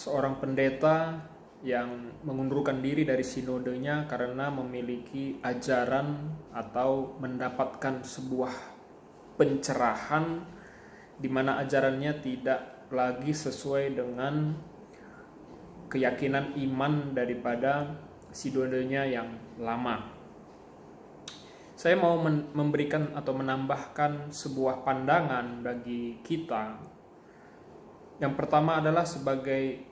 seorang pendeta yang mengundurkan diri dari sinodenya karena memiliki ajaran atau mendapatkan sebuah pencerahan di mana ajarannya tidak lagi sesuai dengan keyakinan iman daripada sinodenya yang lama. Saya mau memberikan atau menambahkan sebuah pandangan bagi kita. Yang pertama adalah sebagai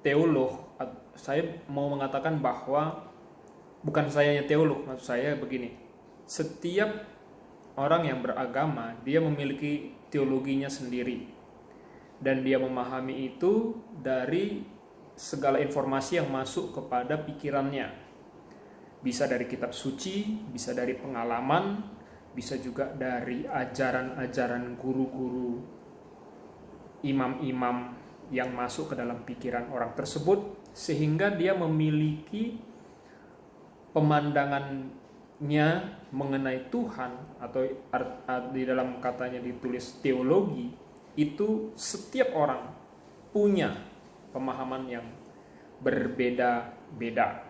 teolog, saya mau mengatakan bahwa bukan saya yang teolog, maksud saya begini. Setiap orang yang beragama, dia memiliki teologinya sendiri. Dan dia memahami itu dari segala informasi yang masuk kepada pikirannya. Bisa dari kitab suci, bisa dari pengalaman, bisa juga dari ajaran-ajaran guru-guru, imam-imam yang masuk ke dalam pikiran orang tersebut, sehingga dia memiliki pemandangannya mengenai Tuhan, atau di dalam katanya ditulis teologi, itu setiap orang punya pemahaman yang berbeda-beda.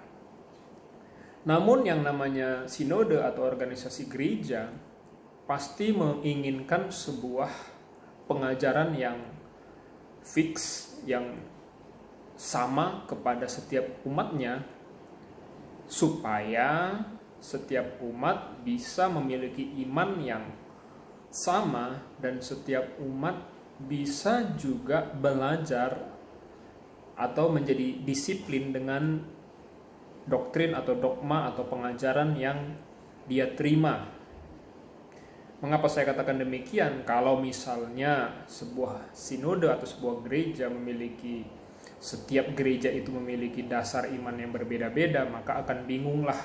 Namun yang namanya sinode atau organisasi gereja pasti menginginkan sebuah pengajaran yang fix, yang sama kepada setiap umatnya, supaya setiap umat bisa memiliki iman yang sama dan setiap umat bisa juga belajar atau menjadi disiplin dengan doktrin atau dogma atau pengajaran yang dia terima. Mengapa saya katakan demikian? Kalau misalnya sebuah sinode atau sebuah gereja memiliki, setiap gereja itu memiliki dasar iman yang berbeda-beda, maka akan bingunglah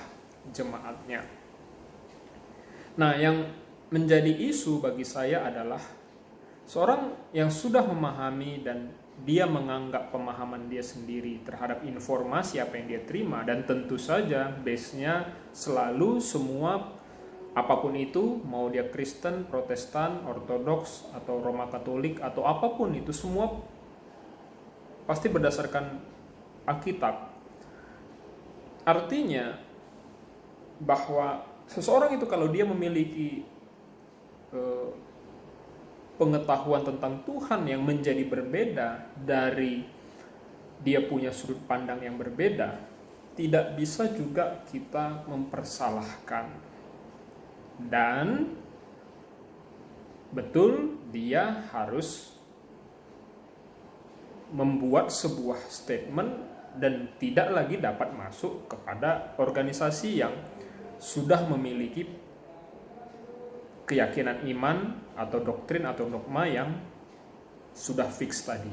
jemaatnya. Nah, yang menjadi isu bagi saya adalah seorang yang sudah memahami dan dia menganggap pemahaman dia sendiri terhadap informasi apa yang dia terima, dan tentu saja base-nya selalu semua apapun itu, mau dia Kristen, Protestan, Ortodoks, atau Roma Katolik, atau apapun itu, semua pasti berdasarkan Alkitab. Artinya bahwa seseorang itu kalau dia memiliki pengetahuan tentang Tuhan yang menjadi berbeda dari dia punya sudut pandang yang berbeda, tidak bisa juga kita mempersalahkan. Dan betul, dia harus membuat sebuah statement dan tidak lagi dapat masuk kepada organisasi yang sudah memiliki keyakinan iman atau doktrin atau dogma yang sudah fix tadi.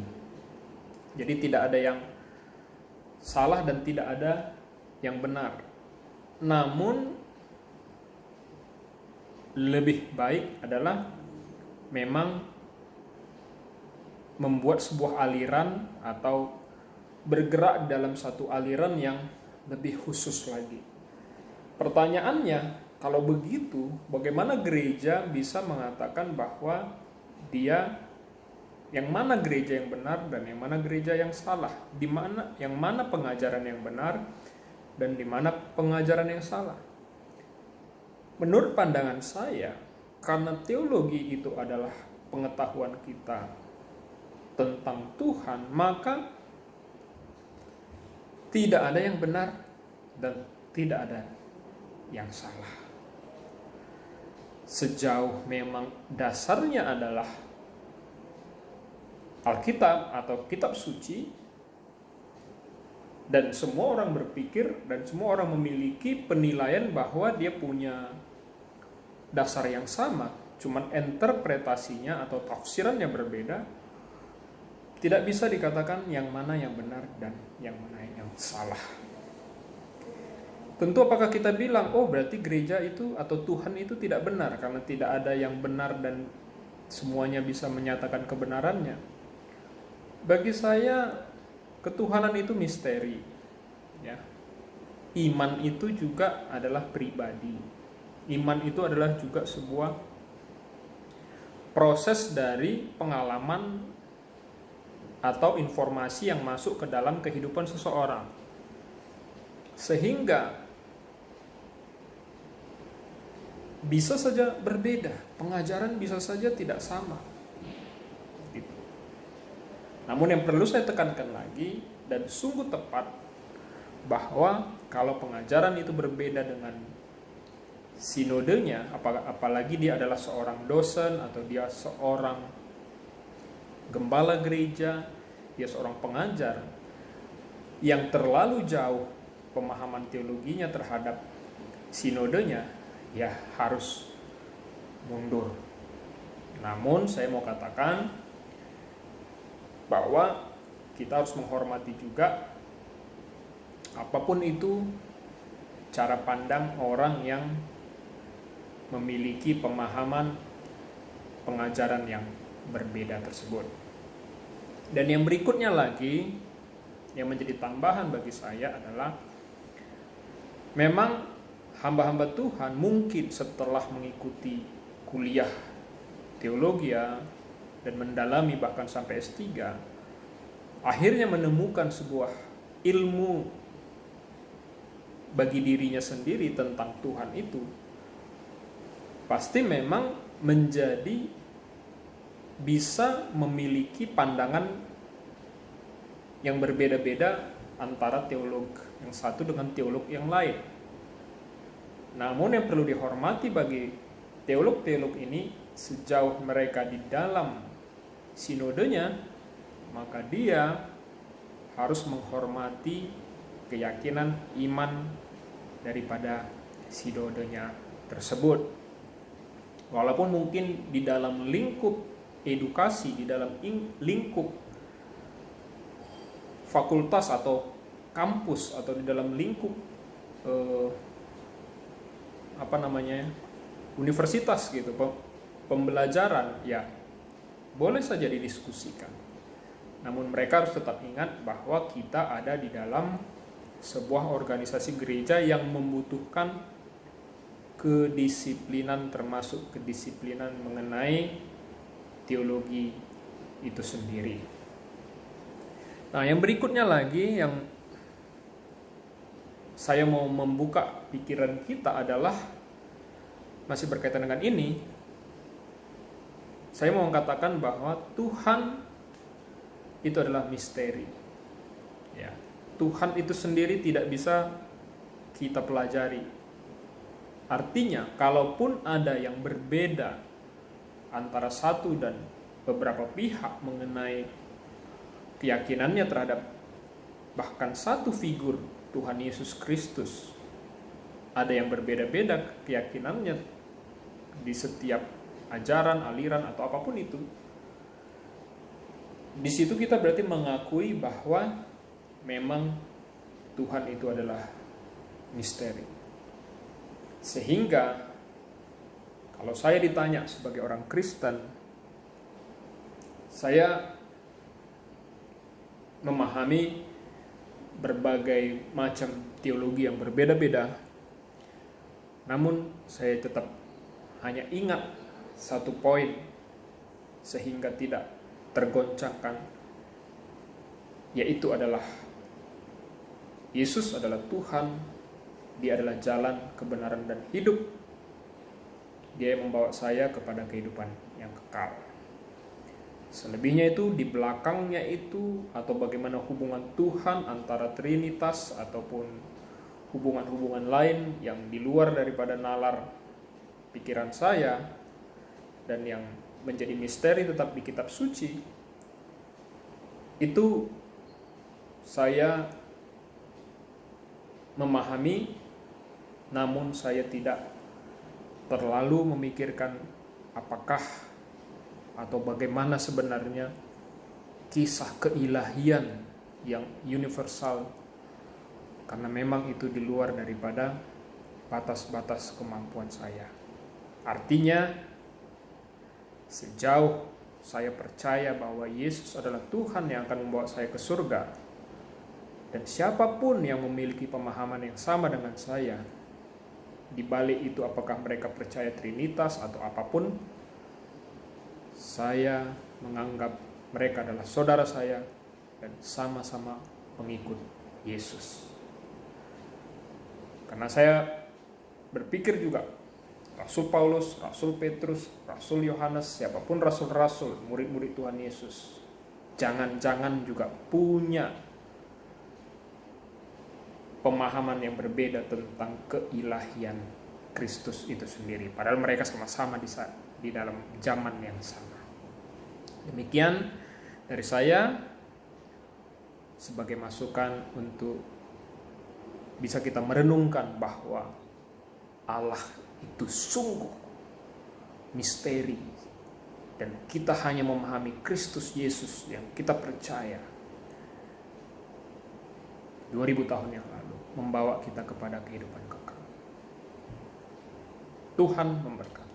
Jadi tidak ada yang salah dan tidak ada yang benar. Namun lebih baik adalah memang membuat sebuah aliran atau bergerak dalam satu aliran yang lebih khusus lagi. Pertanyaannya, kalau begitu, bagaimana gereja bisa mengatakan bahwa dia yang mana gereja yang benar dan yang mana gereja yang salah? Di mana yang mana pengajaran yang benar dan di mana pengajaran yang salah? Menurut pandangan saya, karena teologi itu adalah pengetahuan kita tentang Tuhan, maka tidak ada yang benar dan tidak ada yang salah. Sejauh memang dasarnya adalah Alkitab atau kitab suci, dan semua orang berpikir dan semua orang memiliki penilaian bahwa dia punya dasar yang sama, cuman interpretasinya atau tafsirannya berbeda, tidak bisa dikatakan yang mana yang benar dan yang mana yang salah. Tentu apakah kita bilang, oh berarti gereja itu atau Tuhan itu tidak benar karena tidak ada yang benar dan semuanya bisa menyatakan kebenarannya? Bagi saya, ketuhanan itu misteri. Ya. Iman itu juga adalah pribadi. Iman itu adalah juga sebuah proses dari pengalaman atau informasi yang masuk ke dalam kehidupan seseorang. Sehingga bisa saja berbeda, pengajaran bisa saja tidak sama. Gitu. Namun yang perlu saya tekankan lagi dan sungguh tepat, bahwa kalau pengajaran itu berbeda dengan sinodenya, apalagi dia adalah seorang dosen atau dia seorang gembala gereja, dia seorang pengajar yang terlalu jauh pemahaman teologinya terhadap sinodenya, ya harus mundur. Namun saya mau katakan bahwa kita harus menghormati juga apapun itu cara pandang orang yang memiliki pemahaman pengajaran yang berbeda tersebut. Dan yang berikutnya lagi yang menjadi tambahan bagi saya adalah memang hamba-hamba Tuhan mungkin setelah mengikuti kuliah teologi dan mendalami bahkan sampai S3, akhirnya menemukan sebuah ilmu bagi dirinya sendiri tentang Tuhan itu, pasti memang menjadi bisa memiliki pandangan yang berbeda-beda antara teolog yang satu dengan teolog yang lain. Namun yang perlu dihormati bagi teolog-teolog ini, sejauh mereka di dalam sinodenya, maka dia harus menghormati keyakinan iman daripada sinodenya tersebut. Walaupun mungkin di dalam lingkup edukasi, di dalam lingkup fakultas atau kampus, atau di dalam lingkup universitas gitu, pembelajaran, ya boleh saja didiskusikan. Namun mereka harus tetap ingat bahwa kita ada di dalam sebuah organisasi gereja yang membutuhkan kedisiplinan, termasuk kedisiplinan mengenai teologi itu sendiri. Nah, yang berikutnya lagi yang saya mau membuka pikiran kita adalah masih berkaitan dengan ini. Saya mau mengatakan bahwa Tuhan itu adalah misteri. Ya, Tuhan itu sendiri tidak bisa kita pelajari. Artinya, kalaupun ada yang berbeda antara satu dan beberapa pihak mengenai keyakinannya terhadap bahkan satu figur Tuhan Yesus Kristus, ada yang berbeda-beda keyakinannya di setiap ajaran, aliran, atau apapun itu, di situ kita berarti mengakui bahwa memang Tuhan itu adalah misteri. Sehingga kalau saya ditanya sebagai orang Kristen, saya memahami berbagai macam teologi yang berbeda-beda, namun saya tetap hanya ingat satu poin sehingga tidak tergoncangkan, yaitu adalah Yesus adalah Tuhan. Dia adalah jalan, kebenaran, dan hidup. Dia yang membawa saya kepada kehidupan yang kekal. Selebihnya itu, di belakangnya itu, atau bagaimana hubungan Tuhan antara Trinitas ataupun hubungan-hubungan lain yang di luar daripada nalar pikiran saya dan yang menjadi misteri tetap di kitab suci, itu saya memahami, namun saya tidak terlalu memikirkan apakah atau bagaimana sebenarnya kisah keilahian yang universal, karena memang itu di luar daripada batas-batas kemampuan saya. Artinya, sejauh saya percaya bahwa Yesus adalah Tuhan yang akan membawa saya ke surga, dan siapapun yang memiliki pemahaman yang sama dengan saya, di balik itu apakah mereka percaya Trinitas atau apapun, saya menganggap mereka adalah saudara saya dan sama-sama pengikut Yesus. Karena saya berpikir juga Rasul Paulus, Rasul Petrus, Rasul Yohanes, siapapun rasul-rasul, murid-murid Tuhan Yesus, jangan-jangan juga punya pemahaman yang berbeda tentang keilahian Kristus itu sendiri. Padahal mereka sama-sama di dalam zaman yang sama. Demikian dari saya sebagai masukan untuk bisa kita merenungkan bahwa Allah itu sungguh misteri, dan kita hanya memahami Kristus Yesus yang kita percaya 2000 tahun yang lalu membawa kita kepada kehidupan kekal. Tuhan memberkati.